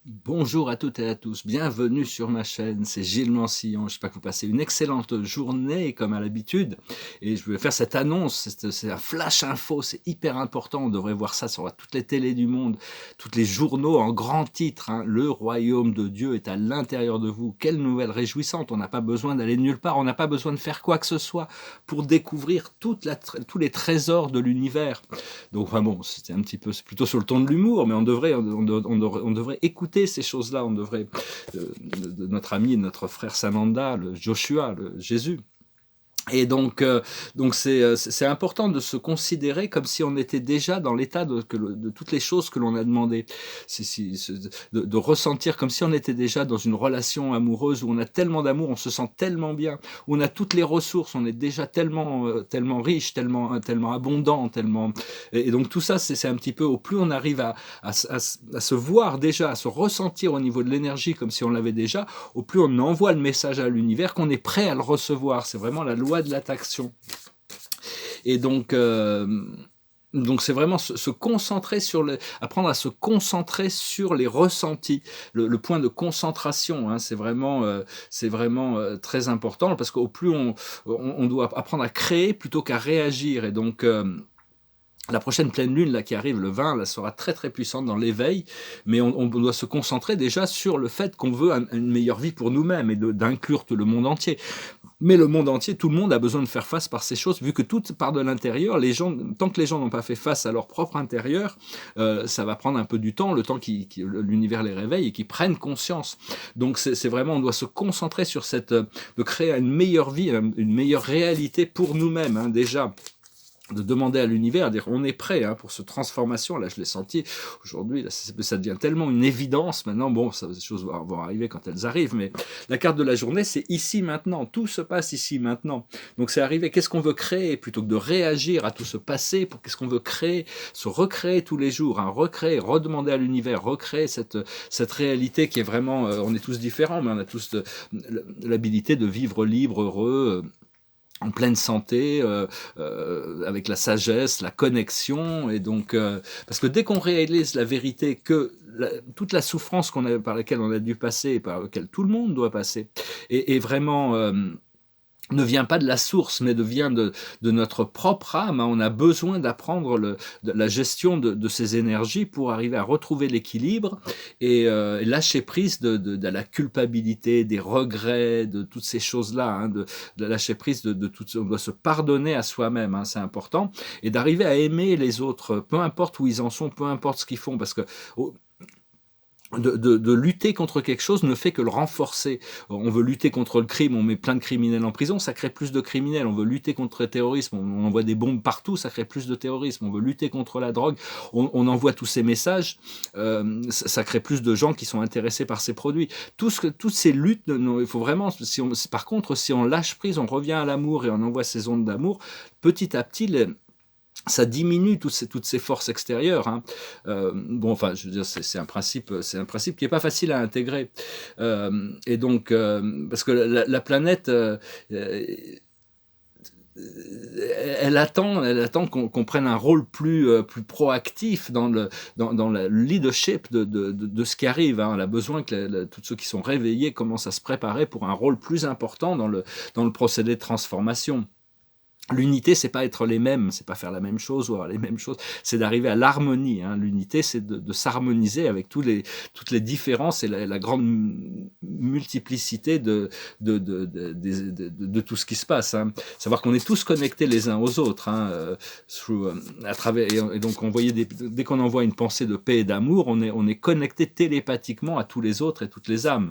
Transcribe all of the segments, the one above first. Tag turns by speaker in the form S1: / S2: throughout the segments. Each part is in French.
S1: Bonjour à toutes et à tous, bienvenue sur ma chaîne, c'est Gilles Mancillon. J'espère que vous passez une excellente journée comme à l'habitude. Et je vais faire cette annonce, c'est un flash info, c'est hyper important, on devrait voir ça sur toutes les télés du monde, tous les journaux en grands titres, hein. Le royaume de Dieu est à l'intérieur de vous. Quelle nouvelle réjouissante, on n'a pas besoin d'aller nulle part, on n'a pas besoin de faire quoi que ce soit pour découvrir tous les trésors de l'univers. Donc enfin bon, c'était un petit peu, c'est plutôt sur le ton de l'humour, mais on devrait écouter ces choses-là. On devrait, de notre ami, notre frère Sananda, le Joshua, le Jésus. Et donc c'est important de se considérer comme si on était déjà dans l'état de toutes les choses que l'on a demandé. De ressentir comme si on était déjà dans une relation amoureuse où on a tellement d'amour, on se sent tellement bien, où on a toutes les ressources, on est déjà tellement riche, tellement abondant, tellement. Et donc tout ça, c'est un petit peu, au plus on arrive à se voir déjà, à se ressentir au niveau de l'énergie comme si on l'avait déjà, au plus on envoie le message à l'univers qu'on est prêt à le recevoir. C'est vraiment la loi de l'attraction. Et donc c'est vraiment se concentrer apprendre à se concentrer sur les ressentis, le point de concentration, hein, c'est vraiment très important parce qu'au plus on doit apprendre à créer plutôt qu'à réagir. Et donc la prochaine pleine lune là qui arrive le 20 là, sera très très puissante dans l'éveil, mais on doit se concentrer déjà sur le fait qu'on veut une meilleure vie pour nous-mêmes et d'inclure tout le monde entier. Mais le monde entier, tout le monde a besoin de faire face par ces choses, vu que tout part de l'intérieur. Tant que les gens n'ont pas fait face à leur propre intérieur, ça va prendre un peu du temps, le temps l'univers les réveille et qu'ils prennent conscience. Donc c'est vraiment, on doit se concentrer sur de créer une meilleure vie, une meilleure réalité pour nous-mêmes, hein, déjà de demander à l'univers, dire on est prêt, hein, pour cette transformation. Là, je l'ai senti aujourd'hui, là, ça devient tellement une évidence maintenant. Bon, les choses vont arriver quand elles arrivent, mais la carte de la journée, c'est ici maintenant. Tout se passe ici maintenant. Donc c'est arrivé. Qu'est-ce qu'on veut créer plutôt que de réagir à tout ce passé? Qu'est-ce qu'on veut créer? Se recréer tous les jours, hein, recréer, redemander à l'univers, recréer cette réalité qui est vraiment. On est tous différents, mais on a tous l'habilité de vivre libre, heureux. En pleine santé, avec la sagesse, la connexion, et donc parce que dès qu'on réalise la vérité que toute la souffrance par laquelle on a dû passer, et par laquelle tout le monde doit passer, est vraiment ne vient pas de la source, mais vient de notre propre âme. On a besoin d'apprendre la gestion de ces énergies pour arriver à retrouver l'équilibre et lâcher prise de la culpabilité, des regrets, de toutes ces choses-là, hein, de lâcher prise de tout. On doit se pardonner à soi-même, hein, c'est important, et d'arriver à aimer les autres, peu importe où ils en sont, peu importe ce qu'ils font, parce que de lutter contre quelque chose ne fait que le renforcer. On veut lutter contre le crime, on met plein de criminels en prison, ça crée plus de criminels. On veut lutter contre le terrorisme, on envoie des bombes partout, ça crée plus de terrorisme. On veut lutter contre la drogue, on envoie tous ces messages, ça crée plus de gens qui sont intéressés par ces produits. Toutes ces luttes, il faut vraiment, par contre, si on lâche prise, on revient à l'amour et on envoie ces ondes d'amour, petit à petit, ça diminue toutes ces forces extérieures, hein. Bon, enfin, je veux dire, c'est un principe qui est pas facile à intégrer. Et donc, parce que la planète, elle attend qu'on prenne un rôle plus proactif dans le leadership de ce qui arrive, hein. Elle a besoin que tous ceux qui sont réveillés commencent à se préparer pour un rôle plus important dans le procédé de transformation. L'unité, c'est pas être les mêmes, c'est pas faire la même chose ou avoir les mêmes choses, c'est d'arriver à l'harmonie, hein. L'unité, c'est de s'harmoniser avec toutes les différences et la grande multiplicité de tout ce qui se passe, hein. Savoir qu'on est tous connectés les uns aux autres, hein, à travers, et donc dès qu'on envoie une pensée de paix et d'amour, on est connecté télépathiquement à tous les autres et toutes les âmes.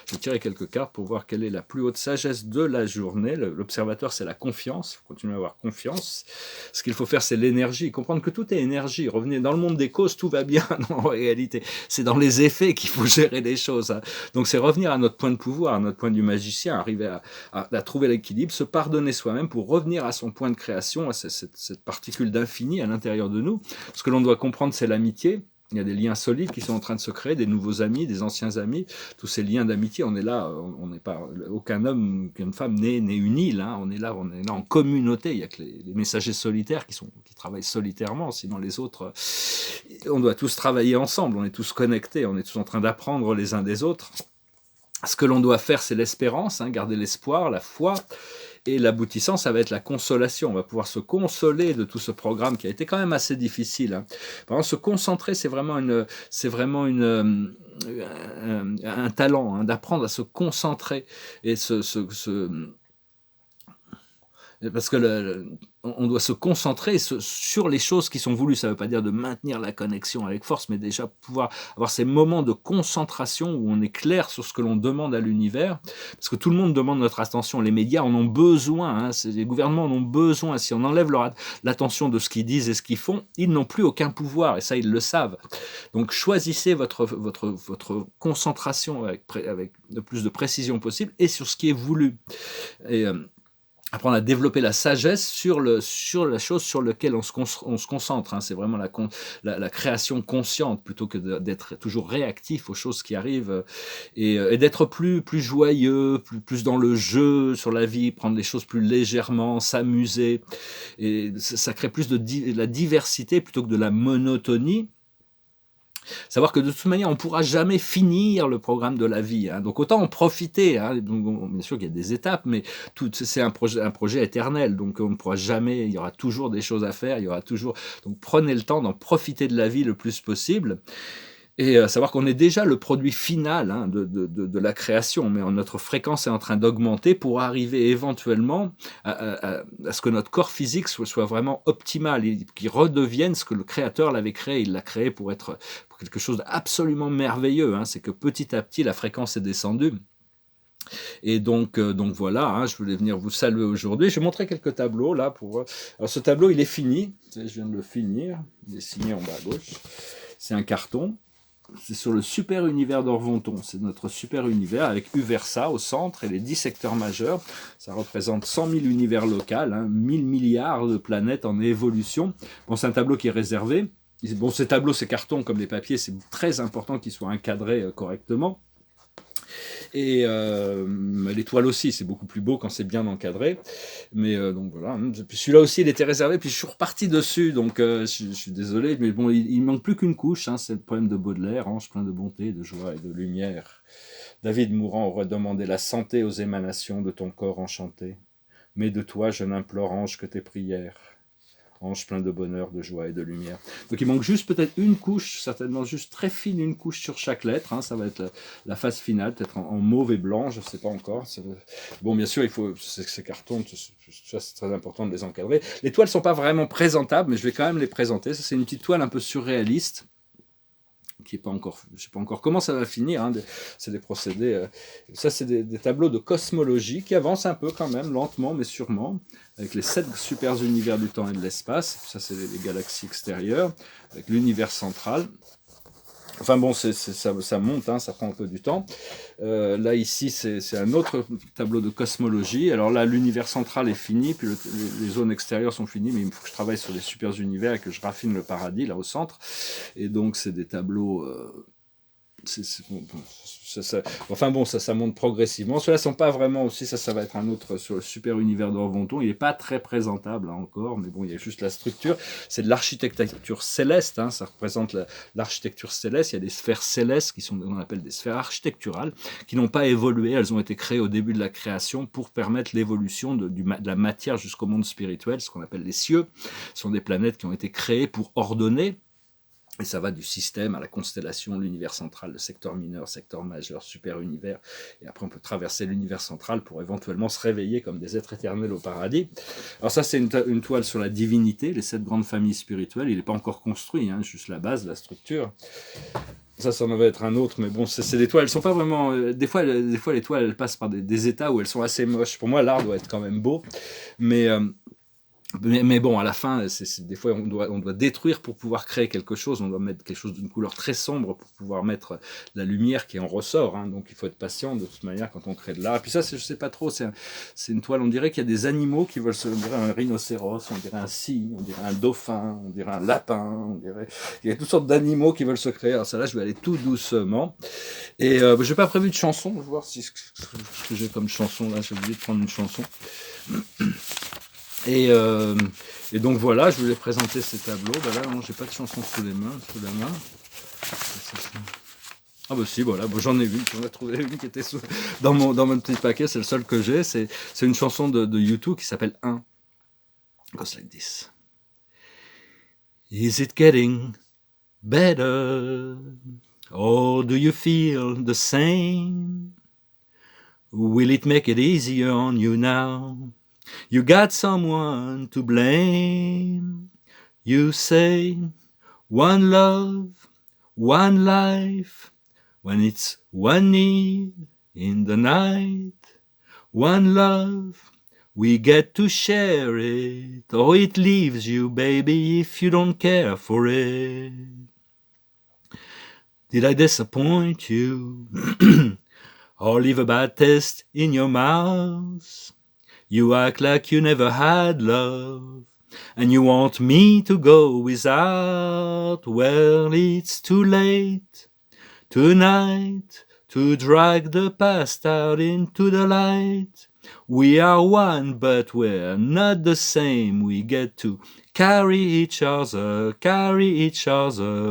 S1: Je vais tirer quelques cartes pour voir quelle est la plus haute sagesse de la journée. L'observateur, c'est la confiance. Il faut continuer à avoir confiance. Ce qu'il faut faire, c'est l'énergie. Comprendre que tout est énergie. Revenez dans le monde des causes, tout va bien en réalité. C'est dans les effets qu'il faut gérer les choses, hein. Donc c'est revenir à notre point de pouvoir, à notre point du magicien, arriver à trouver l'équilibre, se pardonner soi-même pour revenir à son point de création, à cette particule d'infini à l'intérieur de nous. Ce que l'on doit comprendre, c'est l'amitié. Il y a des liens solides qui sont en train de se créer, des nouveaux amis, des anciens amis, tous ces liens d'amitié. On est là, on n'est pas, aucun homme, aucune femme n'est une île. Hein. On est là en communauté. Il y a que les messagers solitaires qui travaillent solitairement. Sinon, les autres, on doit tous travailler ensemble. On est tous connectés. On est tous en train d'apprendre les uns des autres. Ce que l'on doit faire, c'est l'espérance, hein, garder l'espoir, la foi. Et l'aboutissant, ça va être la consolation. On va pouvoir se consoler de tout ce programme qui a été quand même assez difficile. Hein. Par exemple, se concentrer, c'est vraiment un talent, hein, d'apprendre à se concentrer et parce que on doit se concentrer sur les choses qui sont voulues. Ça ne veut pas dire de maintenir la connexion avec force, mais déjà pouvoir avoir ces moments de concentration où on est clair sur ce que l'on demande à l'univers. Parce que tout le monde demande notre attention. Les médias en ont besoin. Hein, les gouvernements en ont besoin. Si on enlève l'attention de ce qu'ils disent et ce qu'ils font, ils n'ont plus aucun pouvoir. Et ça, ils le savent. Donc choisissez votre concentration avec le plus de précision possible et sur ce qui est voulu. Et apprendre à développer la sagesse sur la chose sur laquelle on se concentre. Hein. C'est vraiment la création consciente plutôt que d'être toujours réactif aux choses qui arrivent et d'être plus joyeux, plus dans le jeu sur la vie, prendre les choses plus légèrement, s'amuser. Et ça crée plus de la diversité plutôt que de la monotonie. Savoir que de toute manière, on ne pourra jamais finir le programme de la vie. Hein. Donc autant en profiter. Hein. Donc, bien sûr qu'il y a des étapes, mais c'est un projet éternel. Donc on ne pourra jamais, il y aura toujours des choses à faire. Il y aura toujours. Donc prenez le temps d'en profiter de la vie le plus possible. Et savoir qu'on est déjà le produit final, hein, de la création, mais notre fréquence est en train d'augmenter pour arriver éventuellement à ce que notre corps physique soit vraiment optimal, et qu'il redevienne ce que le créateur l'avait créé. Il l'a créé pour quelque chose d'absolument merveilleux. Hein. C'est que petit à petit, la fréquence est descendue. Et donc voilà, hein, je voulais venir vous saluer aujourd'hui. Je vais montrer quelques tableaux là. Alors ce tableau, il est fini. Je viens de le finir. Il est signé en bas à gauche. C'est un carton. C'est sur le super univers d'Orvonton. C'est notre super univers avec Uversa au centre et les 10 secteurs majeurs. Ça représente 100 000 univers locaux, hein, 1000 milliards de planètes en évolution. Bon, c'est un tableau qui est réservé. Bon, ces tableaux, ces cartons comme les papiers, c'est très important qu'ils soient encadrés correctement. Et l'étoile aussi, c'est beaucoup plus beau quand c'est bien encadré. Mais donc voilà, celui-là aussi, il était réservé, puis je suis reparti dessus, donc je suis désolé, mais bon, il manque plus qu'une couche, hein, c'est le poème de Baudelaire, ange plein de bonté, de joie et de lumière. David mourant aurait demandé la santé aux émanations de ton corps enchanté. Mais de toi, je n'implore, ange, que tes prières. Ange plein de bonheur, de joie et de lumière. Donc il manque juste peut-être une couche, certainement juste très fine, une couche sur chaque lettre. Hein, ça va être la phase finale, peut-être en mauve et blanc, je ne sais pas encore. Bon, bien sûr, il faut ces cartons, c'est très important de les encadrer. Les toiles ne sont pas vraiment présentables, mais je vais quand même les présenter. Ça, c'est une petite toile un peu surréaliste. Qui est pas encore, je ne sais pas encore comment ça va finir, hein, c'est des procédés, ça c'est des tableaux de cosmologie qui avancent un peu quand même, lentement mais sûrement, avec les 7 super univers du temps et de l'espace, ça c'est les galaxies extérieures, avec l'univers central. Enfin bon, ça monte, hein, ça prend un peu du temps. Là, ici, c'est un autre tableau de cosmologie. Alors là, l'univers central est fini, puis les zones extérieures sont finies, mais il faut que je travaille sur les super univers et que je raffine le paradis, là, au centre. Et donc, c'est des tableaux... enfin bon, ça monte progressivement. Ceux-là ne sont pas vraiment aussi, ça va être un autre sur le super univers d'Orvonton. Il n'est pas très présentable là, encore, mais bon, il y a juste la structure. C'est de l'architecture céleste, hein, ça représente l'architecture céleste. Il y a des sphères célestes qui sont, on appelle des sphères architecturales, qui n'ont pas évolué. Elles ont été créées au début de la création pour permettre l'évolution de la matière jusqu'au monde spirituel, ce qu'on appelle les cieux. Ce sont des planètes qui ont été créées pour ordonner. Et ça va du système à la constellation, l'univers central, le secteur mineur, secteur majeur, super univers. Et après, on peut traverser l'univers central pour éventuellement se réveiller comme des êtres éternels au paradis. Alors ça, c'est une toile sur la divinité, les 7 grandes familles spirituelles. Il n'est pas encore construit, hein, juste la base, la structure. Ça en va être un autre, mais bon, c'est des toiles. Elles sont pas vraiment... Des fois, les toiles, elles passent par des états où elles sont assez moches. Pour moi, l'art doit être quand même beau. Mais... Mais bon, à la fin, des fois, on doit détruire pour pouvoir créer quelque chose. On doit mettre quelque chose d'une couleur très sombre pour pouvoir mettre la lumière qui en ressort. Hein. Donc, il faut être patient de toute manière quand on crée de l'art. Et puis ça, je sais pas trop. C'est une toile. On dirait qu'il y a des animaux qui veulent on dirait un rhinocéros, on dirait un cygne, on dirait un dauphin, on dirait un lapin. Il y a toutes sortes d'animaux qui veulent se créer. Alors ça, là, je vais aller tout doucement. Et je n'ai pas prévu de chanson. Je vais voir ce que j'ai comme chanson là. J'ai oublié de prendre une chanson. Et donc voilà, je voulais présenter ces tableaux. Ben là, non, j'ai pas de chanson sous la main. Ah bah si, voilà, bon, j'en ai une. J'en ai trouvé une qui était dans mon petit paquet. C'est le seul que j'ai. C'est une chanson de U2 qui s'appelle 1. Goes like this. Is it getting better? Or do you feel the same? Will it make it easier on you now? You got someone to blame. You say, one love, one life. When it's one need in the night. One love, we get to share it. Or it leaves you, baby, if you don't care for it. Did I disappoint you? Or leave a bad taste in your mouth? You act like you never had love, and you want me to go without. Well, it's too late tonight to drag the past out into the light. We are one, but we're not the same. We get to carry each other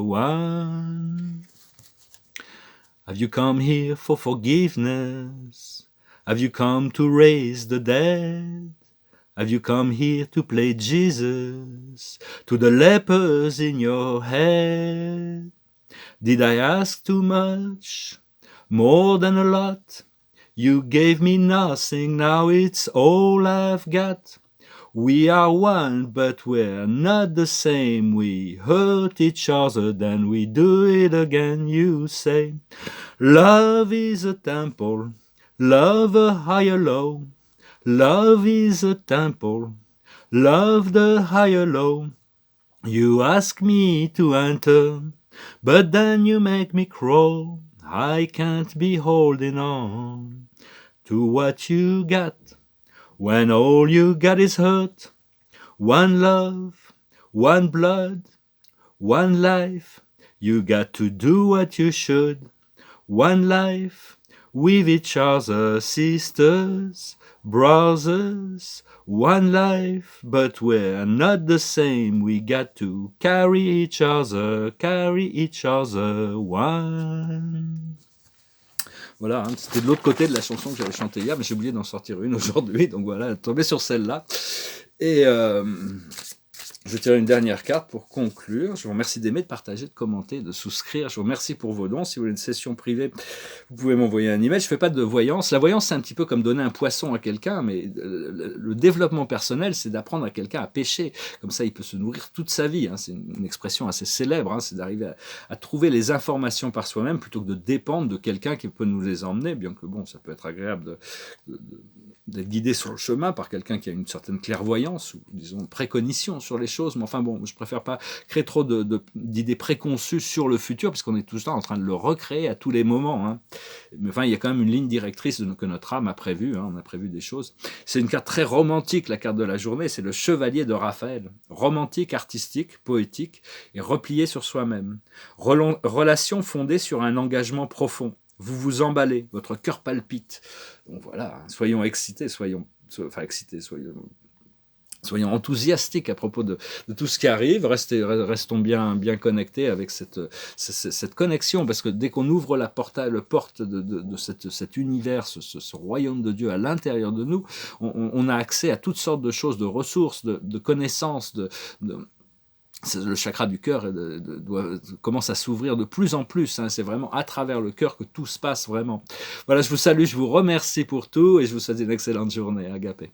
S1: one. Have you come here for forgiveness? Have you come to raise the dead? Have you come here to play Jesus to the lepers in your head? Did I ask too much? More than a lot? You gave me nothing, now it's all I've got. We are one, but we're not the same. We hurt each other, then we do it again, you say. Love is a temple, love a higher low. Love is a temple, love the higher low. You ask me to enter, but then you make me crawl. I can't be holding on to what you got when all you got is hurt. One love, one blood, one life. You got to do what you should. One life with each other, sisters, brothers. One life, but we're not the same. We got to carry each other one. Voilà, hein, c'était de l'autre côté de la chanson que j'avais chantée hier, mais j'ai oublié d'en sortir une aujourd'hui, donc voilà, tombé sur celle-là. Et je tire une dernière carte pour conclure. Je vous remercie d'aimer, de partager, de commenter, de souscrire. Je vous remercie pour vos dons. Si vous voulez une session privée, vous pouvez m'envoyer un email. Je ne fais pas de voyance. La voyance, c'est un petit peu comme donner un poisson à quelqu'un, mais le développement personnel, c'est d'apprendre à quelqu'un à pêcher. Comme ça, il peut se nourrir toute sa vie. Hein. C'est une expression assez célèbre. Hein. C'est d'arriver à trouver les informations par soi-même plutôt que de dépendre de quelqu'un qui peut nous les emmener, bien que bon, ça peut être agréable d'être guidé sur le chemin par quelqu'un qui a une certaine clairvoyance ou, disons, précognition sur les choses. Mais enfin bon, je préfère pas créer trop d'idées préconçues sur le futur, puisqu'on est tout le temps en train de le recréer à tous les moments. Hein. Mais enfin, il y a quand même une ligne directrice que notre âme a prévue. Hein. On a prévu des choses. C'est une carte très romantique, la carte de la journée. C'est le chevalier de Raphaël. Romantique, artistique, poétique et replié sur soi-même. Relation fondée sur un engagement profond. Vous vous emballez, votre cœur palpite. Donc voilà, soyons excités, soyons enthousiastiques à propos de tout ce qui arrive. Restons bien connectés avec cette connexion, parce que dès qu'on ouvre le porte de cet univers, ce royaume de Dieu à l'intérieur de nous, on a accès à toutes sortes de choses, de ressources, de connaissances, le chakra du cœur commence à s'ouvrir de plus en plus. Hein. C'est vraiment à travers le cœur que tout se passe vraiment. Voilà, je vous salue, je vous remercie pour tout et je vous souhaite une excellente journée. Agapé.